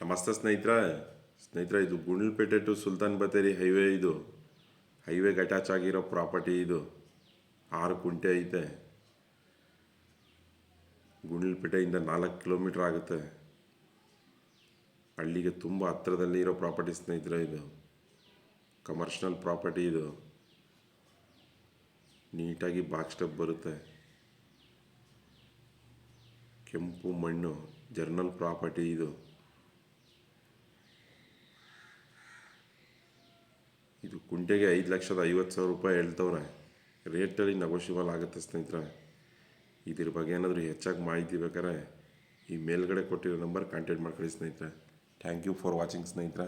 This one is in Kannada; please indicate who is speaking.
Speaker 1: ನಮಸ್ತೆ ಸ್ನೇಹಿತರೆ ಇದು ಗುಂಡ್ಲುಪೇಟೆ ಟು ಸುಲ್ತಾನ್ ಬತ್ತೇರಿ ಹೈವೇ. ಇದು ಹೈವೇಗೆ ಅಟ್ಯಾಚ್ ಆಗಿರೋ ಪ್ರಾಪರ್ಟಿ. ಇದು 6 ಕುಂಟೆ ಐತೆ. ಗುಂಡ್ಲುಪೇಟೆಯಿಂದ 4 ಕಿಲೋಮೀಟ್ರ್ ಆಗುತ್ತೆ. ಹಳ್ಳಿಗೆ ತುಂಬ ಹತ್ತಿರದಲ್ಲಿ ಇರೋ ಪ್ರಾಪರ್ಟಿ ಸ್ನೇಹಿತರೆ. ಇದು ಕಮರ್ಷಿಯಲ್ ಪ್ರಾಪರ್ಟಿ. ಇದು ನೀಟಾಗಿ ಬಾಕ್ಸ್ ಸ್ಟೆಪ್ ಬರುತ್ತೆ. ಕೆಂಪು ಮಣ್ಣು, ಜರ್ನಲ್ ಪ್ರಾಪರ್ಟಿ. ಇದು ಕುಂಟೆಗೆ 5,50,000 ರೂಪಾಯಿ ಹೇಳ್ತವ್ರೆ. ರೇಟಲ್ಲಿ ನೆಗೋಷಿಯಬಲ್ ಆಗುತ್ತೆ ಸ್ನೇಹಿತರೆ. ಇದ್ರ ಬಗ್ಗೆ ಏನಾದರೂ ಹೆಚ್ಚಾಗಿ ಮಾಹಿತಿ ಬೇಕಾದ್ರೆ ಈ ಮೇಲ್ಗಡೆ ಕೊಟ್ಟಿರೋ ನಂಬರ್ ಕಾಂಟ್ಯಾಕ್ಟ್ ಮಾಡ್ಕೊಳ್ಳಿ ಸ್ನೇಹಿತರೆ. ಥ್ಯಾಂಕ್ ಯು ಫಾರ್ ವಾಚಿಂಗ್ ಸ್ನೇಹಿತರೆ.